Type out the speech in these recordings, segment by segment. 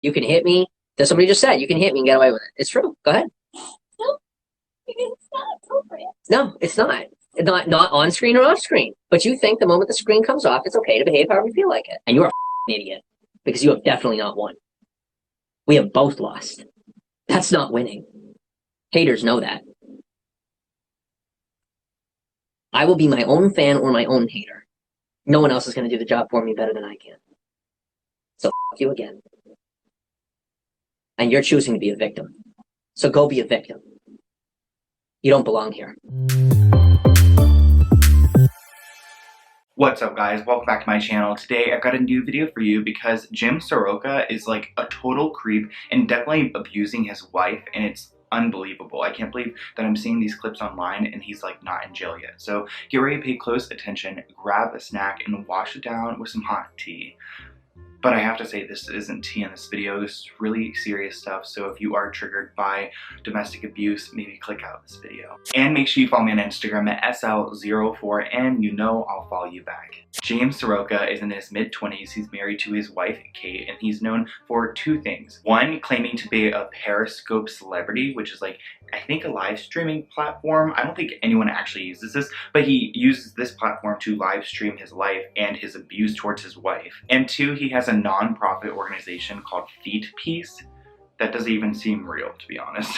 You can hit me. That's somebody just said you can hit me and get away with it. It's true. Go ahead. No, it's not appropriate. No, it's not. Not on screen or off screen. But you think the moment the screen comes off, it's okay to behave however you feel like it. And you're a idiot because you have definitely not won. We have both lost. That's not winning. Haters know that. I will be my own fan or my own hater. No one else is going to do the job for me better than I can. So f you again. And you're choosing to be a victim. So go be a victim. You don't belong here. What's up, guys? Welcome back to my channel. Today I've got a new video for you because Saroka is like a total creep and definitely abusing his wife, and it's unbelievable. I can't believe that I'm seeing these clips online and he's like not in jail yet. So get ready to pay close attention, grab a snack, and wash it down with some hot tea. But I have to say, this isn't tea in this video. This is really serious stuff. So if you are triggered by domestic abuse, maybe click out this video. And make sure you follow me on Instagram at SL04, and you know I'll follow you back. Saroka is in his mid-20s. He's married to his wife, Kait, and he's known for two things. One, claiming to be a Periscope celebrity, which is like, I think, a live streaming platform. I don't think anyone actually uses this, but he uses this platform to live stream his life and his abuse towards his wife. And two, he has a non-profit organization called Feet Peace that doesn't even seem real, to be honest.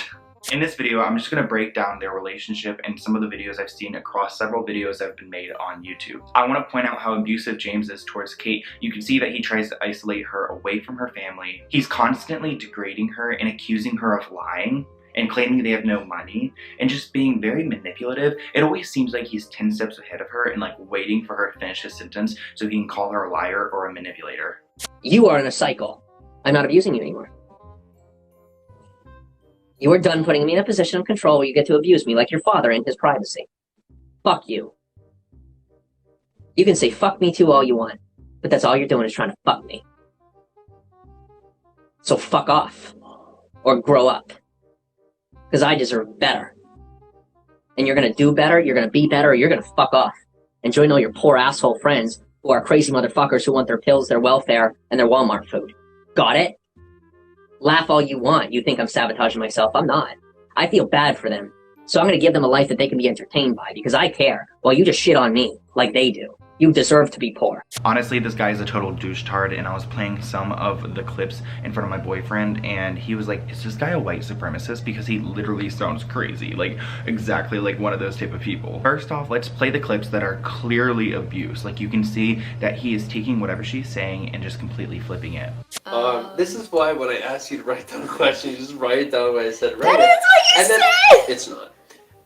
In this video, I'm just going to break down their relationship and some of the videos I've seen across several videos that have been made on YouTube. I want to point out how abusive James is towards Kait. You can see that he tries to isolate her away from her family. He's constantly degrading her and accusing her of lying and claiming they have no money, and just being very manipulative. It always seems like he's 10 steps ahead of her and like waiting for her to finish his sentence so he can call her a liar or a manipulator. You are in a cycle. I'm not abusing you anymore. You are done putting me in a position of control where you get to abuse me like your father in his privacy. Fuck you. You can say fuck me too all you want, but that's all you're doing is trying to fuck me. So fuck off. Or grow up. Because I deserve better. And you're gonna do better, you're gonna be better, or you're gonna fuck off. And join all your poor asshole friends who are crazy motherfuckers who want their pills, their welfare, and their Walmart food. Got it? Laugh all you want. You think I'm sabotaging myself. I'm not. I feel bad for them. So I'm gonna give them a life that they can be entertained by because I care, while you just shit on me like they do. You deserve to be poor. Honestly, this guy is a total douche-tard, and I was playing some of the clips in front of my boyfriend, and he was like, is this guy a white supremacist? Because he literally sounds crazy, like exactly like one of those type of people. First off, let's play the clips that are clearly abuse. Like, you can see that he is taking whatever she's saying and just completely flipping it. This is why when I asked you to write down a question, you just write it down when I said That is what you said! It's not.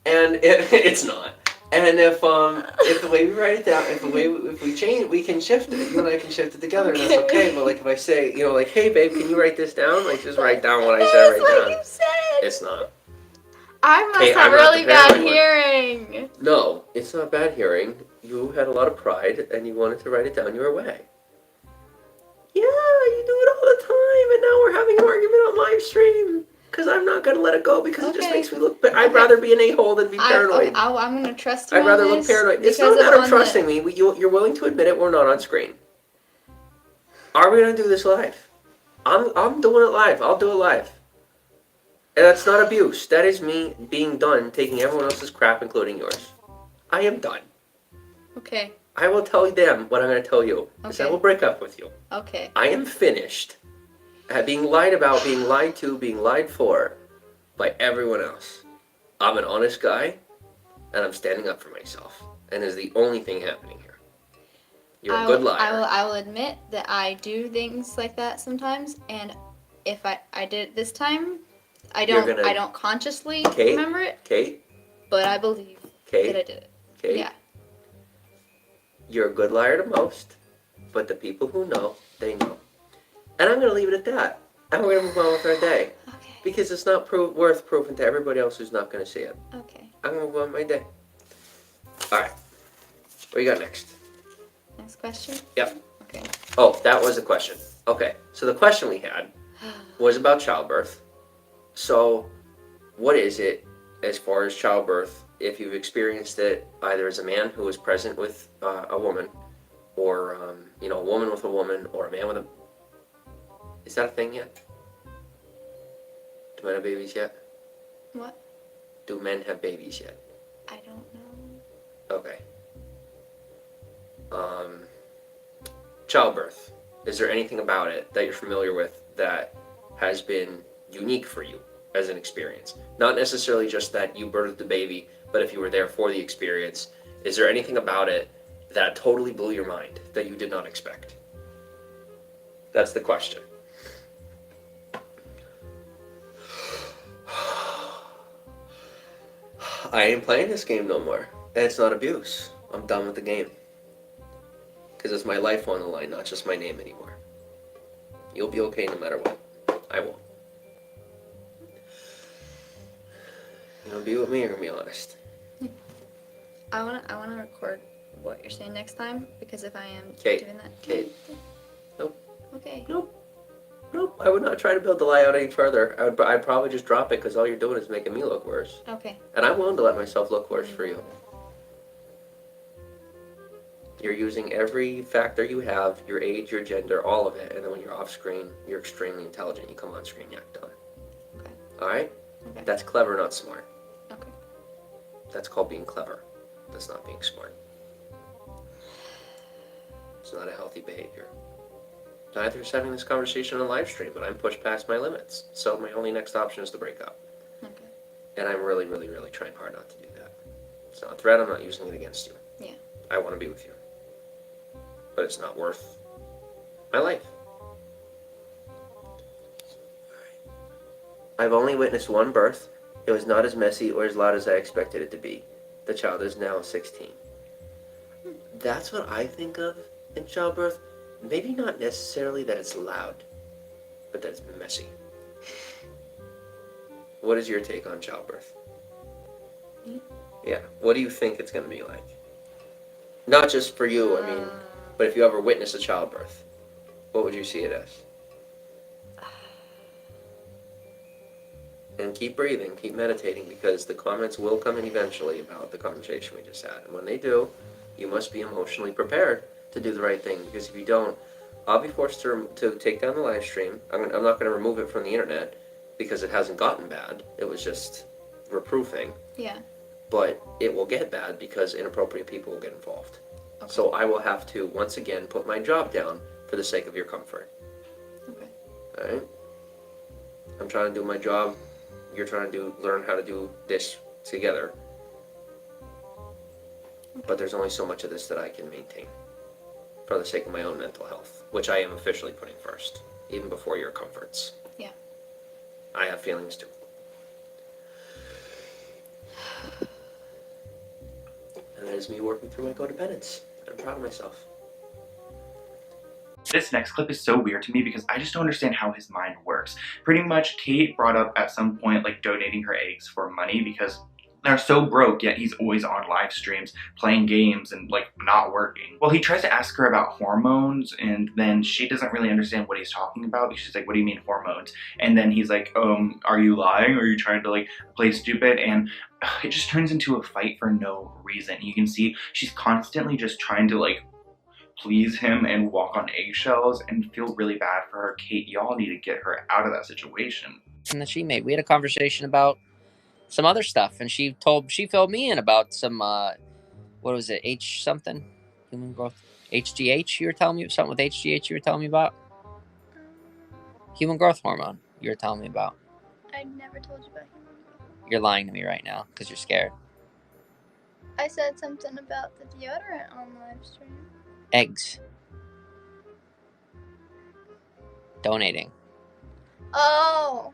And it's not. And if the way we write it down, if we change, we can shift it. You and I can shift it together, and that's okay. But like if I say, you know, like, hey babe, can you write this down? Like just write down what I said right what down. you said. It's not. I must Hey, have I'm not really the bad parent one. hearing. No, it's not bad hearing. You had a lot of pride, and you wanted to write it down your way. Yeah, you do it all the time, and now we're having an argument on live stream. Because I'm not going to let it go because it just makes me look... I'd rather be an a-hole than be paranoid. I'm going to trust you I'd rather on look this paranoid. It's because not a matter of on trusting me. You're willing to admit it. We're not on screen. Are we going to do this live? I'm doing it live. I'll do it live. And that's not abuse. That is me being done, taking everyone else's crap, including yours. I am done. Okay. I will tell them what I'm going to tell you. Because I will break up with you. Okay. I am finished at being lied about, being lied to, being lied for by everyone else. I'm an honest guy, and I'm standing up for myself. And is the only thing happening here. You're a good liar. I will admit that I do things like that sometimes, and if I did it this time, I don't consciously remember it. Kait? But I believe that I did it. Kait? Yeah. You're a good liar to most, but the people who know, they know. And I'm going to leave it at that. And we're going to move on with our day. Okay. Because it's not worth proving to everybody else who's not going to see it. Okay. I'm going to move on with my day. Alright. What you got next? Next question? Yep. Okay. Oh, that was the question. Okay. So the question we had was about childbirth. So, what is it as far as childbirth, if you've experienced it either as a man who was present with a woman, or, a woman with a woman, or a man with a... Is that a thing yet? men have babies yet? What? Do men have babies yet? I don't know. Okay. Childbirth. Is there anything about it that you're familiar with that has been unique for you as an experience? Not necessarily just that you birthed the baby, but if you were there for the experience, is there anything about it that totally blew your mind that you did not expect? That's the question. I ain't playing this game no more. And it's not abuse. I'm done with the game. Because it's my life on the line, not just my name anymore. You'll be okay no matter what. I won't. You gonna be with me or gonna be honest? I wanna record what you're saying next time, because if I am Kait. doing that. Kait. Nope. Okay. Nope. I would not try to build the lie out any further. I'd probably just drop it because all you're doing is making me look worse. Okay. And I'm willing to let myself look worse for you. You're using every factor you have, your age, your gender, all of it, and then when you're off screen, you're extremely intelligent. You come on screen, you act dumb. Okay. Alright? Okay. That's clever, not smart. Okay. That's called being clever. That's not being smart. It's not a healthy behavior. Neither is having this conversation on live stream, but I'm pushed past my limits. So my only next option is to break up. Okay. And I'm really, really, really trying hard not to do that. It's not a threat, I'm not using it against you. Yeah. I want to be with you. But it's not worth my life. I've only witnessed one birth. It was not as messy or as loud as I expected it to be. The child is now 16. That's what I think of in childbirth. Maybe not necessarily that it's loud, but that it's messy. What is your take on childbirth? Yeah, what do you think it's going to be like? Not just for you, I mean, but if you ever witness a childbirth, what would you see it as? And keep breathing, keep meditating, because the comments will come in eventually about the conversation we just had. And when they do, you must be emotionally prepared to do the right thing, because if you don't, I'll be forced to take down the live stream. I'm not going to remove it from the internet because it hasn't gotten bad. It was just reproofing. Yeah. But it will get bad because inappropriate people will get involved. Okay. So I will have to, once again, put my job down for the sake of your comfort. Okay. All right? I'm trying to do my job. You're trying to learn how to do this together. But there's only so much of this that I can maintain for the sake of my own mental health, which I am officially putting first, even before your comforts. Yeah. I have feelings too. And that is me working through my codependence. I'm proud of myself. This next clip is so weird to me because I just don't understand how his mind works. Pretty much, Kait brought up at some point like donating her eggs for money because they're so broke, yet he's always on live streams playing games and like not working. Well, he tries to ask her about hormones, and then she doesn't really understand what he's talking about because she's like, what do you mean hormones? And then he's like, are you lying? Or are you trying to like play stupid? And it just turns into a fight for no reason. You can see she's constantly just trying to like please him and walk on eggshells, and feel really bad for her. Kait, y'all need to get her out of that situation. And that she made. We had a conversation about some other stuff, and she filled me in about some what was it, H something, human growth, HGH. You were telling me something with HGH. You were telling me about human growth hormone. You were telling me about. I never told you about human growth. You're lying to me right now because you're scared. I said something about the deodorant on live stream. Eggs. Donating. Oh.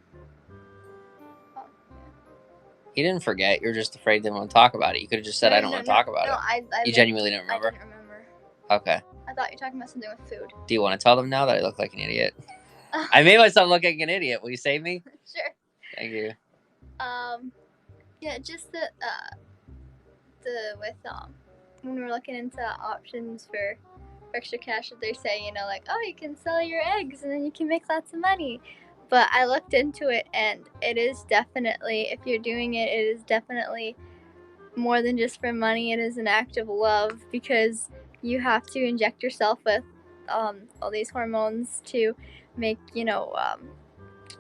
You didn't forget. You're just afraid they won't talk about it. You could have just said, I don't want to talk about it. You genuinely didn't remember? I didn't remember. Okay. I thought you were talking about something with food. Do you want to tell them now that I look like an idiot? I made myself look like an idiot. Will you save me? Sure. Thank you. Yeah, just when we were looking into options for extra cash, they say, you know, like, oh, you can sell your eggs and then you can make lots of money. But I looked into it, and it is definitely, if you're doing it, it is definitely more than just for money. It is an act of love, because you have to inject yourself with all these hormones to make,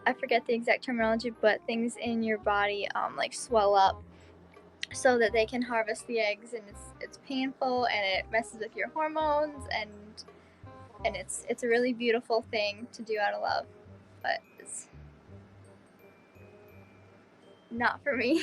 I forget the exact terminology, but things in your body like swell up so that they can harvest the eggs, and it's painful and it messes with your hormones, and it's a really beautiful thing to do out of love, but it's not for me.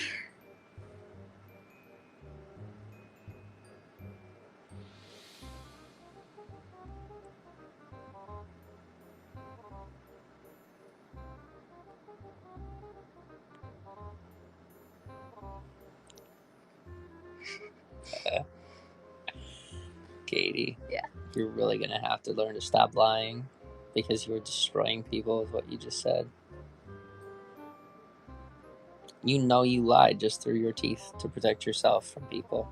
Katie. Yeah. You're really going to have to learn to stop lying because you were destroying people with what you just said. You know you lied just through your teeth to protect yourself from people.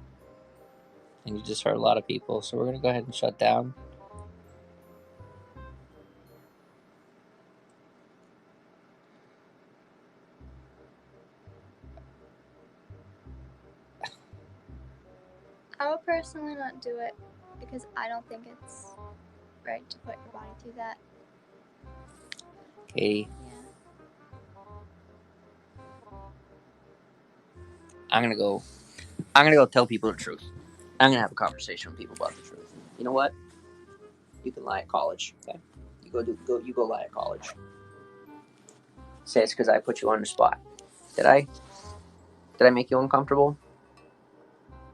And you just hurt a lot of people. So we're going to go ahead and shut down. I would personally not do it because I don't think it's right to put your body through that. Katie. Yeah. I'm gonna go tell people the truth. I'm gonna have a conversation with people about the truth. You know what? You can lie at college, okay? You go lie at college. Say it's because I put you on the spot. Did I make you uncomfortable?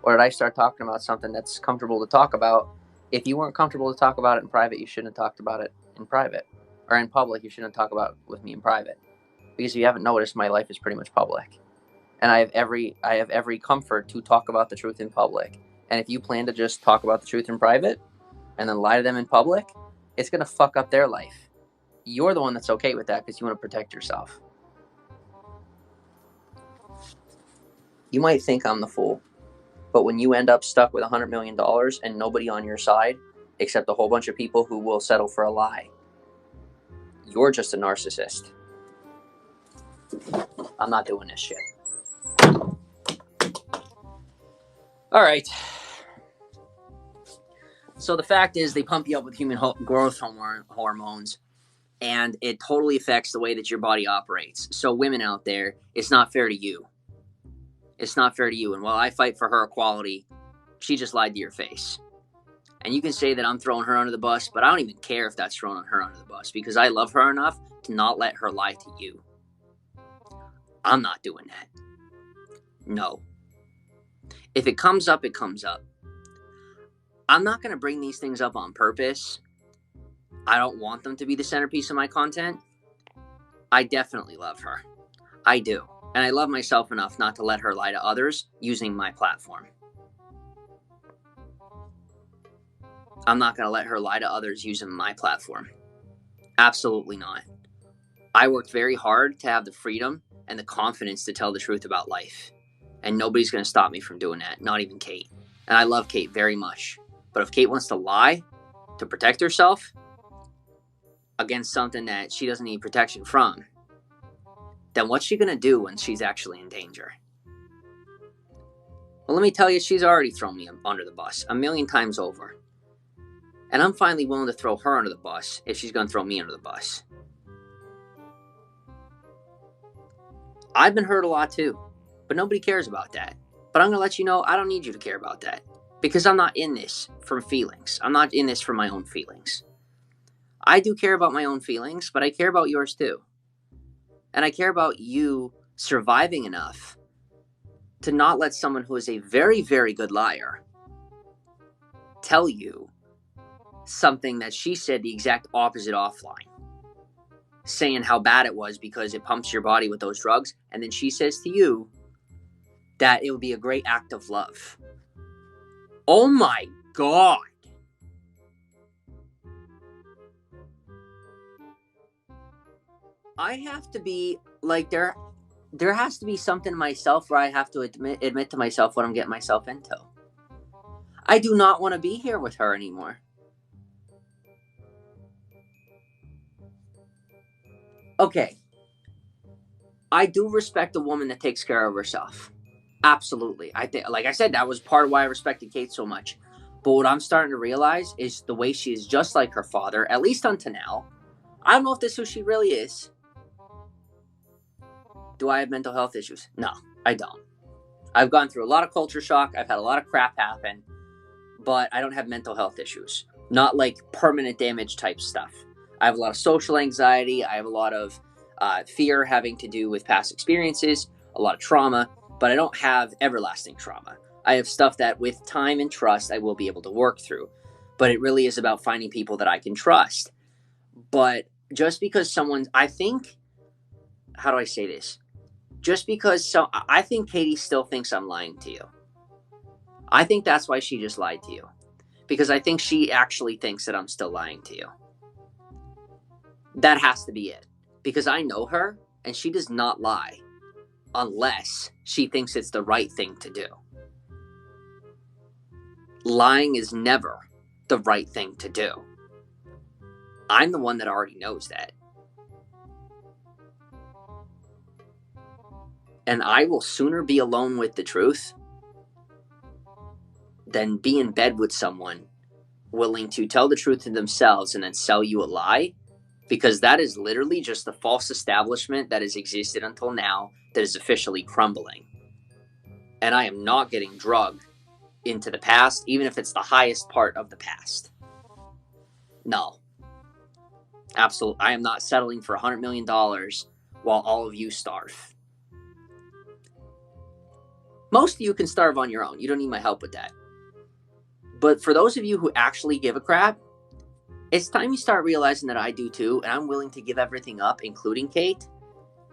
Or did I start talking about something that's comfortable to talk about? If you weren't comfortable to talk about it in private, you shouldn't have talked about it in private. Or in public, you shouldn't talk about it with me in private. Because if you haven't noticed, my life is pretty much public. And I have every comfort to talk about the truth in public. And if you plan to just talk about the truth in private and then lie to them in public, it's going to fuck up their life. You're the one that's okay with that because you want to protect yourself. You might think I'm the fool, but when you end up stuck with $100 million and nobody on your side except a whole bunch of people who will settle for a lie, you're just a narcissist. I'm not doing this shit. All right. So the fact is they pump you up with human growth hormones, and it totally affects the way that your body operates. So women out there, it's not fair to you. It's not fair to you. And while I fight for her equality, she just lied to your face. And you can say that I'm throwing her under the bus, but I don't even care if that's throwing her under the bus because I love her enough to not let her lie to you. I'm not doing that. No. If it comes up, it comes up. I'm not going to bring these things up on purpose. I don't want them to be the centerpiece of my content. I definitely love her. I do. And I love myself enough not to let her lie to others using my platform. I'm not going to let her lie to others using my platform. Absolutely not. I worked very hard to have the freedom and the confidence to tell the truth about life. And nobody's going to stop me from doing that, not even Kait. And I love Kait very much. But if Kait wants to lie to protect herself against something that she doesn't need protection from, then what's she going to do when she's actually in danger? Well, let me tell you, she's already thrown me under the bus 1,000,000 times over. And I'm finally willing to throw her under the bus if she's going to throw me under the bus. I've been hurt a lot too, but nobody cares about that. But I'm going to let you know I don't need you to care about that because I'm not in this for feelings. I'm not in this for my own feelings. I do care about my own feelings, but I care about yours too. And I care about you surviving enough to not let someone who is a very, very good liar tell you something that she said the exact opposite offline, saying how bad it was because it pumps your body with those drugs. And then she says to you that it would be a great act of love. Oh my God. I have to be like, there has to be something in myself where I have to admit to myself what I'm getting myself into. I do not want to be here with her anymore. Okay. I do respect a woman that takes care of herself. Absolutely. I think, like I said, that was part of why I respected Kait so much. But what I'm starting to realize is the way she is just like her father, at least until now. I don't know if this is who she really is. Do I have mental health issues? No, I don't. I've gone through a lot of culture shock. I've had a lot of crap happen, but I don't have mental health issues. Not like permanent damage type stuff. I have a lot of social anxiety. I have a lot of fear having to do with past experiences, a lot of trauma, but I don't have everlasting trauma. I have stuff that with time and trust, I will be able to work through. But it really is about finding people that I can trust. But just because someone, I think, how do I say this? Just because I think Katie still thinks I'm lying to you. I think that's why she just lied to you. Because I think she actually thinks that I'm still lying to you. That has to be it. Because I know her, and she does not lie. Unless she thinks it's the right thing to do. Lying is never the right thing to do. I'm the one that already knows that. And I will sooner be alone with the truth than be in bed with someone willing to tell the truth to themselves and then sell you a lie, because that is literally just the false establishment that has existed until now that is officially crumbling. And I am not getting drugged into the past, even if it's the highest part of the past. No. Absolutely. I am not settling for $100 million while all of you starve. Most of you can starve on your own. You don't need my help with that. But for those of you who actually give a crap, it's time you start realizing that I do too, and I'm willing to give everything up, including Kait,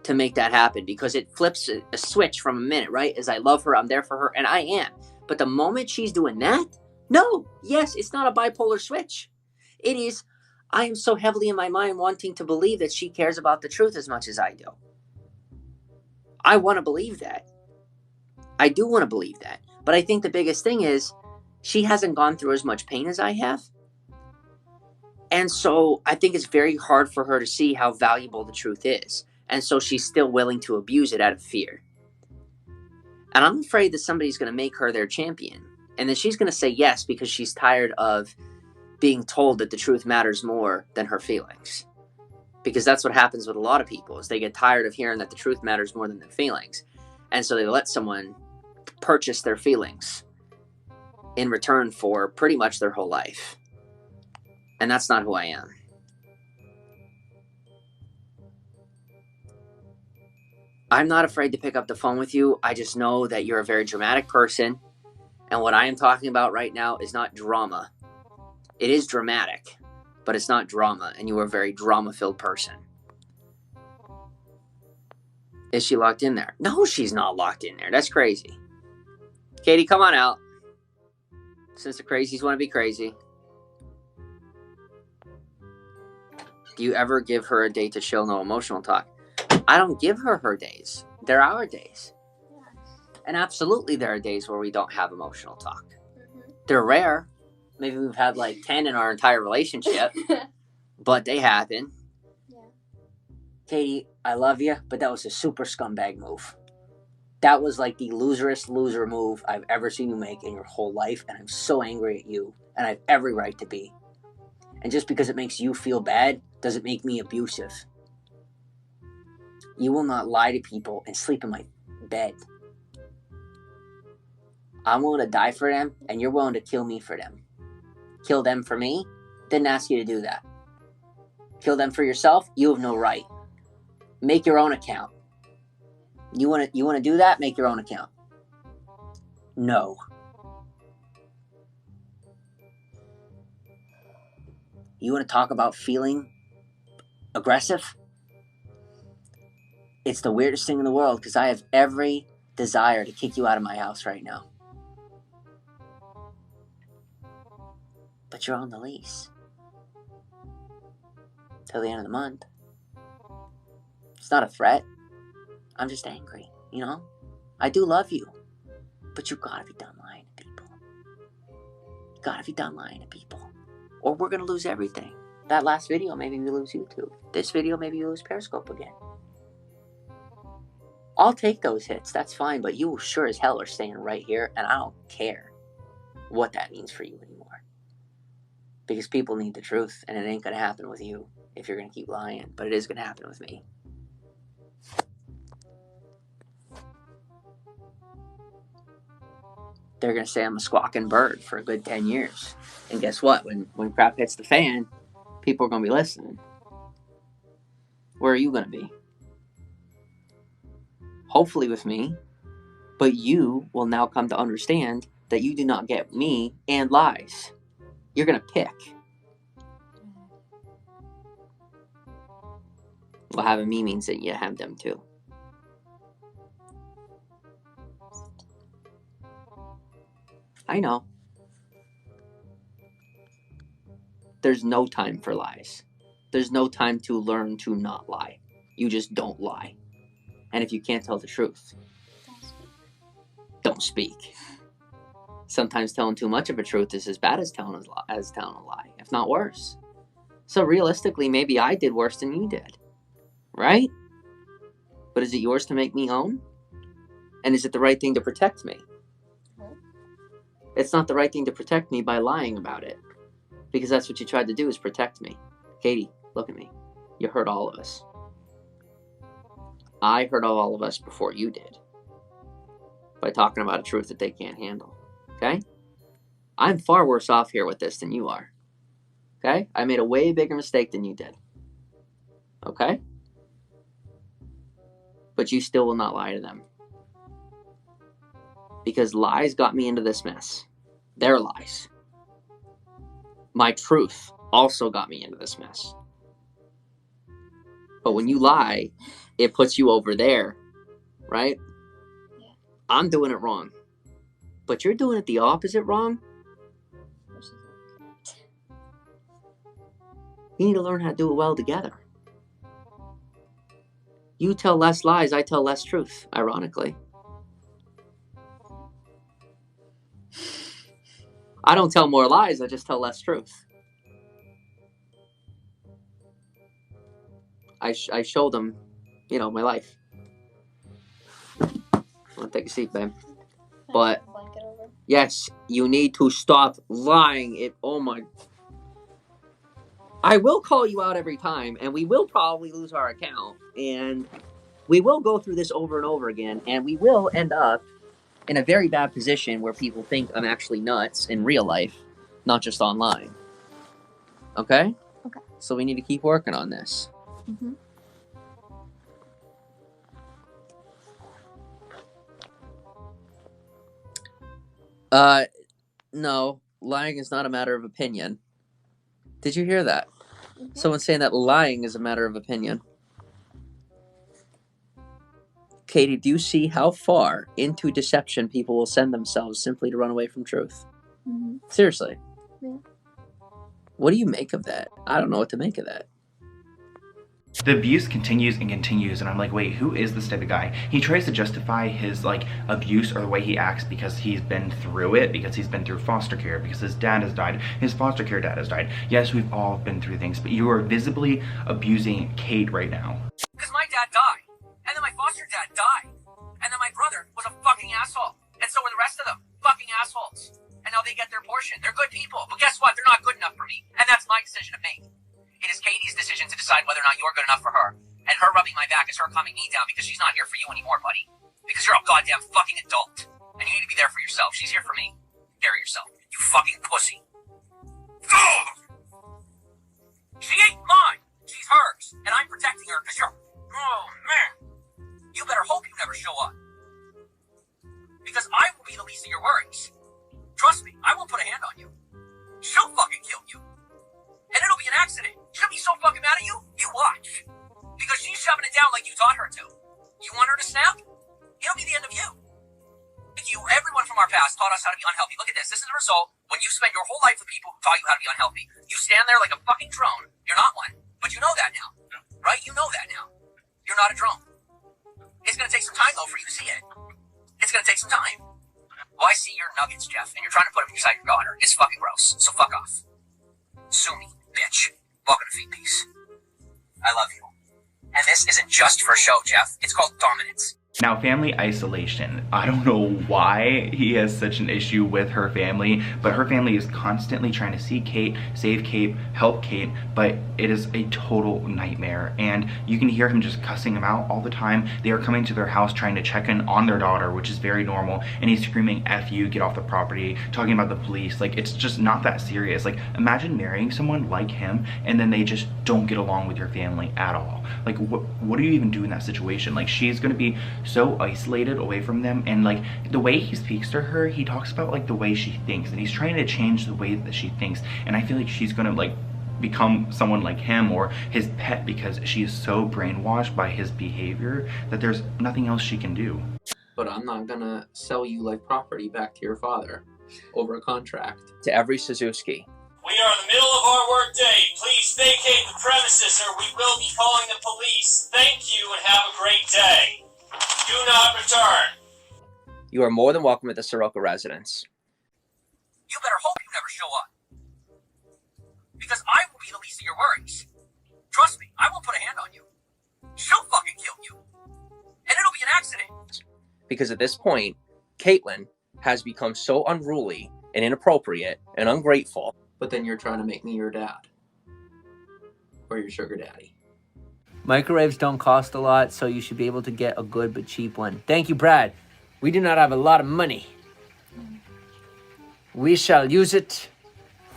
to make that happen, because it flips a switch from a minute, right? As I love her, I'm there for her, and I am. But the moment she's doing that, no, yes, it's not a bipolar switch. It is, I am so heavily in my mind wanting to believe that she cares about the truth as much as I do. I want to believe that. I do want to believe that. But I think the biggest thing is she hasn't gone through as much pain as I have. And so I think it's very hard for her to see how valuable the truth is. And so she's still willing to abuse it out of fear. And I'm afraid that somebody's going to make her their champion. And then she's going to say yes because she's tired of being told that the truth matters more than her feelings. Because that's what happens with a lot of people, is they get tired of hearing that the truth matters more than their feelings. And so they let someone purchase their feelings in return for pretty much their whole life. And that's not who I am. I'm not afraid to pick up the phone with you. I just know that you're a very dramatic person. And what I am talking about right now is not drama. It is dramatic, but it's not drama. And you are a very drama-filled person. Is she locked in there? No, she's not locked in there. That's crazy. Katie, come on out. Since the crazies want to be crazy. Do you ever give her a day to chill, no emotional talk? I don't give her days. They're our days. And absolutely there are days where we don't have emotional talk. They're rare. Maybe we've had like 10 in our entire relationship. But they happen. Yeah. Katie, I love you, but that was a super scumbag move. That was like the loserest loser move I've ever seen you make in your whole life. And I'm so angry at you. And I have every right to be. And just because it makes you feel bad doesn't make me abusive. You will not lie to people and sleep in my bed. I'm willing to die for them, and you're willing to kill me for them. Kill them for me? Didn't ask you to do that. Kill them for yourself? You have no right. Make your own account. You want to do that? Make your own account. No. You want to talk about feeling aggressive? It's the weirdest thing in the world because I have every desire to kick you out of my house right now. But you're on the lease. Till the end of the month. It's not a threat. I'm just angry, you know? I do love you. But you gotta be done lying to people. You gotta be done lying to people. Or we're gonna lose everything. That last video, maybe we lose YouTube. This video, maybe you lose Periscope again. I'll take those hits, that's fine, but you sure as hell are staying right here, and I don't care what that means for you anymore. Because people need the truth, and it ain't gonna happen with you if you're gonna keep lying, but it is gonna happen with me. they're going to say I'm a squawking bird for a good 10 years. And guess what? When crap hits the fan, people are going to be listening. Where are you going to be? Hopefully with me. But you will now come to understand that you do not get me and lies. You're going to pick. Well, having me means that you have them too. I know. There's no time for lies. There's no time to learn to not lie. You just don't lie. And if you can't tell the truth, don't speak. Sometimes telling too much of a truth is as bad as telling a lie, if not worse. So realistically, maybe I did worse than you did. Right? But is it yours to make me own? And is it the right thing to protect me? It's not the right thing to protect me by lying about it. Because that's what you tried to do, is protect me. Katie, look at me. You hurt all of us. I hurt all of us before you did. By talking about a truth that they can't handle. Okay? I'm far worse off here with this than you are. Okay? I made a way bigger mistake than you did. Okay? But you still will not lie to them. Because lies got me into this mess. Their lies. My truth also got me into this mess. But when you lie, it puts you over there. Right? Yeah. I'm doing it wrong. But you're doing it the opposite wrong. You need to learn how to do it well together. You tell less lies, I tell less truth, ironically. I don't tell more lies, I just tell less truth. I show them, my life. I want to take a seat, babe. But, yes, you need to stop lying. Oh my... I will call you out every time, and we will probably lose our account, and we will go through this over and over again, and we will end up in a very bad position where people think I'm actually nuts in real life, not just online. Okay? Okay. So we need to keep working on this. Mm-hmm. No, lying is not a matter of opinion. Did you hear that? Mm-hmm. Someone's saying that lying is a matter of opinion. Katie, do you see how far into deception people will send themselves simply to run away from truth? Mm-hmm. Seriously. Yeah. What do you make of that? I don't know what to make of that. The abuse continues and continues, and I'm like, wait, who is this type of guy? He tries to justify his abuse or the way he acts because he's been through it, because he's been through foster care, because his dad has died, his foster care dad has died. Yes, we've all been through things, but you are visibly abusing Kate right now. Because my dad died, and then my foster dad died, and then my brother was a fucking asshole, and so were the rest of them fucking assholes. And now they get their portion. They're good people, but guess what? They're not good enough for me, and that's my decision to make. It is Katie's decision to decide whether or not you're good enough for her. And her rubbing my back is her calming me down because she's not here for you anymore, buddy. Because you're a goddamn fucking adult. And you need to be there for yourself. She's here for me. Take care of yourself. You fucking pussy. Ugh! She ain't mine. She's hers. And I'm protecting her because you're... Oh, man. You better hope you never show up. Because I will be the least of your worries. Trust me, I won't put a hand on you. She'll fucking kill you. And it'll be an accident. She'll be so fucking mad at you, you watch. Because she's shoving it down like you taught her to. You want her to snap? It'll be the end of you. Everyone from our past taught us how to be unhealthy. Look at this. This is the result when you spend your whole life with people who taught you how to be unhealthy. You stand there like a fucking drone. You're not one. But you know that now. Right? You know that now. You're not a drone. It's going to take some time, though, for you to see it. It's going to take some time. Well, I see your nuggets, Jeff, and you're trying to put them inside your daughter. It's fucking gross. So fuck off. Sue me, bitch. Welcome to Feed Peace. I love you. And this isn't just for show, Jeff. It's called dominance. Now, family isolation. I don't know why he has such an issue with her family, but her family is constantly trying to see Kait, save Kait, help Kait, but it is a total nightmare. And you can hear him just cussing them out all the time. They are coming to their house trying to check in on their daughter, which is very normal, and he's screaming, F you, get off the property, talking about the police. Like, it's just not that serious. Like, imagine marrying someone like him, and then they just don't get along with your family at all. Like, what do you even do in that situation? Like, she's gonna be so isolated away from them, and like the way he speaks to her, he talks about like the way she thinks, and he's trying to change the way that she thinks, and I feel like she's gonna like become someone like him or his pet because she is so brainwashed by his behavior that there's nothing else she can do. But I'm not gonna sell you like property back to your father over a contract. To every Suzuki. We are in the middle of our work day. Please vacate the premises or we will be calling the police. Thank you and have a great day. Do not return. You are more than welcome at the Saroka residence. You better hope you never show up. Because I will be the least of your worries. Trust me, I won't put a hand on you. She'll fucking kill you. And it'll be an accident. Because at this point, Caitlin has become so unruly and inappropriate and ungrateful. But then you're trying to make me your dad. Or your sugar daddy. Microwaves don't cost a lot, so you should be able to get a good but cheap one. Thank you, Brad. We do not have a lot of money. We shall use it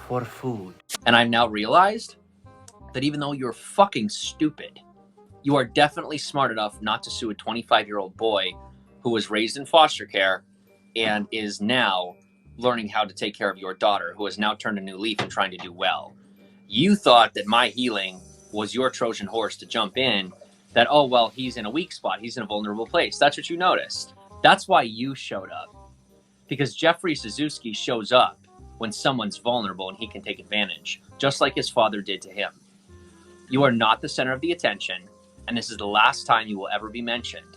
for food. And I've now realized that even though you're fucking stupid, you are definitely smart enough not to sue a 25-year-old boy who was raised in foster care and is now learning how to take care of your daughter, who has now turned a new leaf and trying to do well. You thought that my healing was your Trojan horse to jump in, that, oh, well, he's in a weak spot. He's in a vulnerable place. That's what you noticed. That's why you showed up. Because Jeffrey Suzuki shows up when someone's vulnerable and he can take advantage, just like his father did to him. You are not the center of the attention, and this is the last time you will ever be mentioned.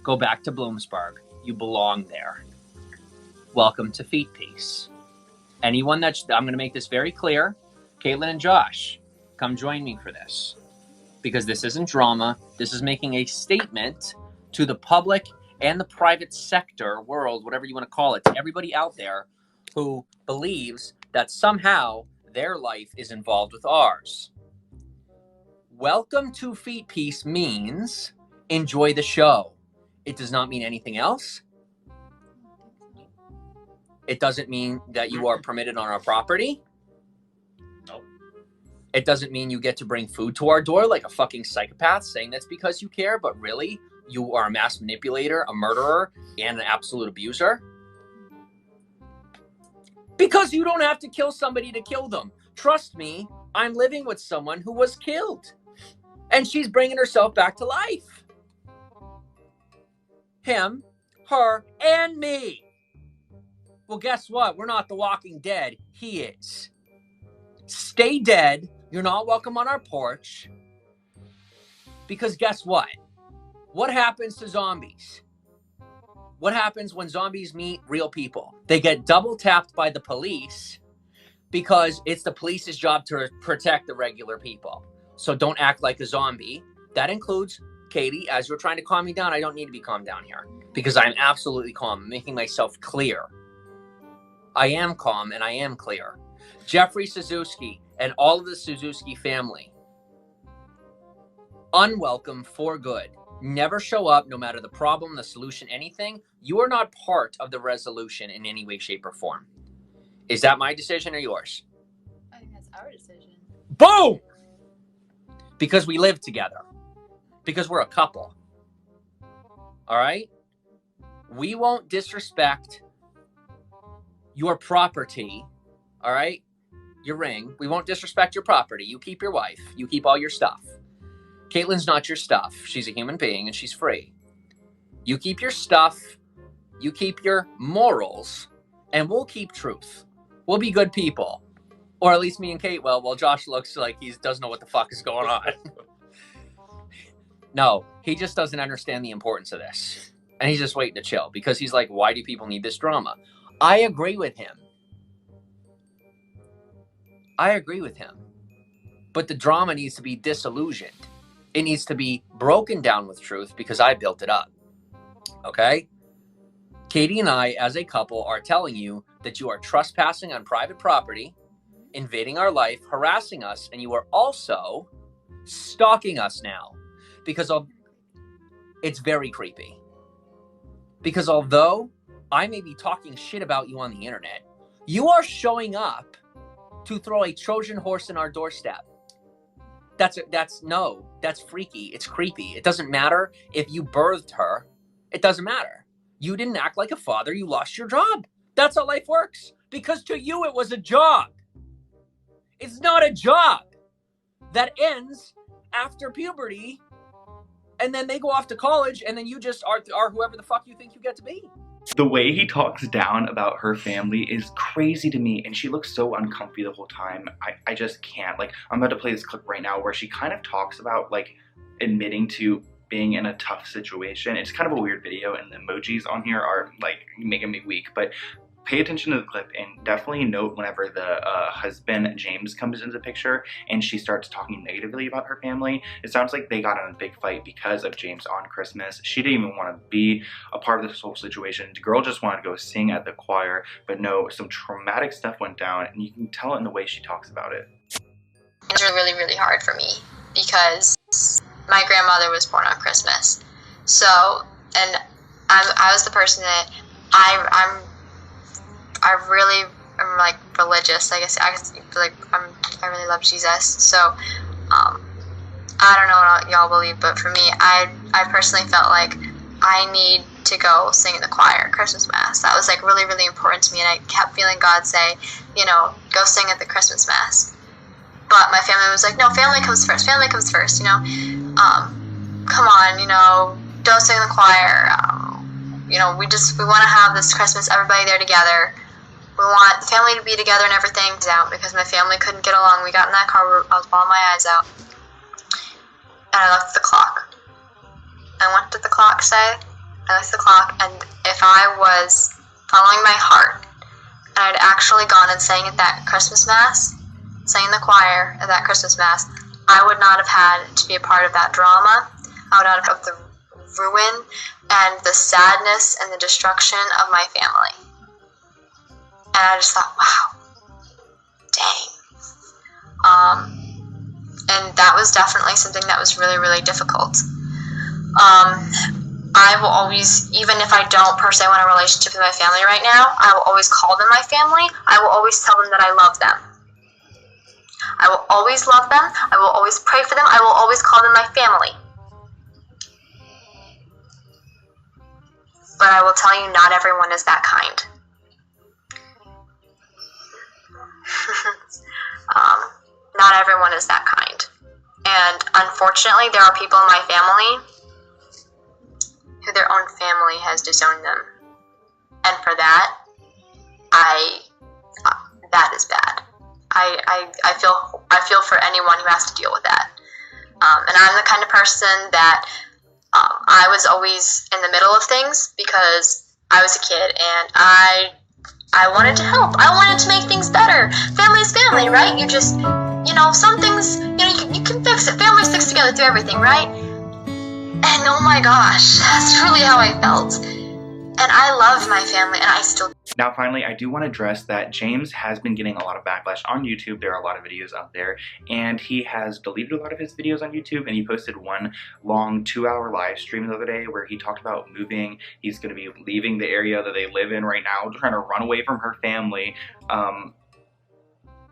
Go back to Bloomsburg. You belong there. Welcome to Feet Piece. Anyone that's, I'm going to make this very clear, Caitlin and Josh, come join me for this. Because this isn't drama. This is making a statement to the public and the private sector world, whatever you want to call it, to everybody out there who believes that somehow their life is involved with ours. Welcome to Feet Piece means enjoy the show. It does not mean anything else. It doesn't mean that you are permitted on our property. Nope. It doesn't mean you get to bring food to our door like a fucking psychopath saying that's because you care, but really, you are a mass manipulator, a murderer, and an absolute abuser. Because you don't have to kill somebody to kill them. Trust me, I'm living with someone who was killed. And she's bringing herself back to life. Him, her, and me. Well, guess what? We're not the Walking Dead. He is. Stay dead. You're not welcome on our porch. Because guess what? What happens to zombies? What happens when zombies meet real people? They get double tapped by the police because it's the police's job to protect the regular people. So don't act like a zombie. That includes Katie. As you're trying to calm me down, I don't need to be calmed down here because I'm absolutely calm, making myself clear. I am calm and I am clear. Jeffrey Suzuki and all of the Suzuki family, unwelcome for good. Never show up, no matter the problem, the solution, anything. You are not part of the resolution in any way, shape, or form. Is that my decision or yours? I think that's our decision. Boom! Because we live together. Because we're a couple. All right? We won't disrespect your property. All right? Your ring. We won't disrespect your property. You keep your wife. You keep all your stuff. Caitlin's not your stuff. She's a human being and she's free. You keep your stuff. You keep your morals. And we'll keep truth. We'll be good people. Or at least me and Kait will. Well, Josh looks like he doesn't know what the fuck is going on. No, he just doesn't understand the importance of this. And he's just waiting to chill. Because he's like, why do people need this drama? I agree with him. I agree with him. But the drama needs to be disillusioned. It needs to be broken down with truth because I built it up. Okay? Katie and I, as a couple, are telling you that you are trespassing on private property, invading our life, harassing us, and you are also stalking us now. Because it's very creepy. Because although I may be talking shit about you on the internet, you are showing up to throw a Trojan horse in our doorstep. That's freaky. It's creepy. It doesn't matter if you birthed her. It doesn't matter. You didn't act like a father. You lost your job. That's how life works. Because to you, it was a job. It's not a job that ends after puberty, and then they go off to college, and then you just are whoever the fuck you think you get to be. The way he talks down about her family is crazy to me, and she looks so uncomfy the whole time. I just can't. Like, I'm about to play this clip right now where she kind of talks about, like, admitting to being in a tough situation. It's kind of a weird video, and the emojis on here are, like, making me weak, but pay attention to the clip and definitely note whenever the husband, James, comes into the picture and she starts talking negatively about her family. It sounds like they got in a big fight because of James on Christmas. She didn't even want to be a part of this whole situation. The girl just wanted to go sing at the choir, but no, some traumatic stuff went down, and you can tell it in the way she talks about it. It's really, really hard for me because my grandmother was born on Christmas. So, and I was the person that I really am, like, religious. I guess I really love Jesus. So I don't know what y'all believe, but for me, I personally felt like I need to go sing in the choir Christmas Mass. That was, like, really, really important to me, and I kept feeling God say, you know, go sing at the Christmas Mass. But my family was like, no, family comes first. Family comes first. You know, come on, you know, don't sing in the choir. You know, we want to have this Christmas, everybody there together. We want the family to be together and everything. Out because my family couldn't get along. We got in that car. I was bawling my eyes out, and I looked at the clock. And what did the clock say? I looked at the clock, and if I was following my heart, and I'd actually gone and sang at that Christmas Mass, sang in the choir at that Christmas Mass, I would not have had to be a part of that drama. I would not have the ruin and the sadness and the destruction of my family. And I just thought, wow, dang. And that was definitely something that was really, really difficult. I will always, even if I don't per se want a relationship with my family right now, I will always call them my family. I will always tell them that I love them. I will always love them. I will always pray for them. I will always call them my family. But I will tell you, not everyone is that kind. Not everyone is that kind. And unfortunately, there are people in my family who their own family has disowned them. And for that, that is bad. I feel for anyone who has to deal with that. And I'm the kind of person that I was always in the middle of things because I was a kid and I wanted to help. I wanted to make things better. Family's family, right? You just, you know, some things, you know, you can fix it. Family sticks together through everything, right? And oh my gosh, that's really how I felt. And I love my family, and I still do. Now, finally, I do want to address that James has been getting a lot of backlash on YouTube. There are a lot of videos out there, and he has deleted a lot of his videos on YouTube, and he posted one long 2-hour live stream the other day where he talked about moving. He's going to be leaving the area that they live in right now, trying to run away from her family.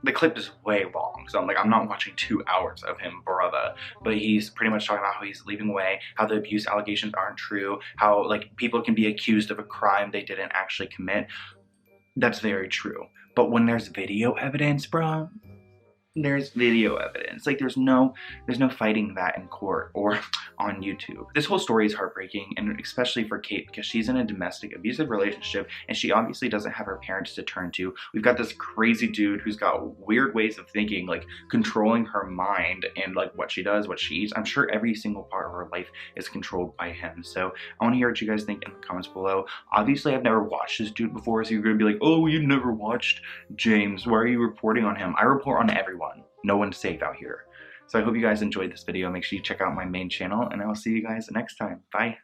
The clip is way long, so I'm not watching 2 hours of him, brother. But he's pretty much talking about how he's leaving away, how the abuse allegations aren't true, how, like, people can be accused of a crime they didn't actually commit. That's very true. But when there's video evidence, bro, there's video evidence. Like, there's no fighting that in court or on YouTube. This whole story is heartbreaking, and especially for Kait, because she's in a domestic abusive relationship and she obviously doesn't have her parents to turn to. We've got this crazy dude who's got weird ways of thinking, like controlling her mind and like what she does, what she eats. I'm sure every single part of her life is controlled by him. So I want to hear what you guys think in the comments below. Obviously, I've never watched this dude before, so you're gonna be like, oh, you never watched James, why are you reporting on him? I report on everyone. No one's safe out here. So I hope you guys enjoyed this video. Make sure you check out my main channel, and I will see you guys next time. Bye.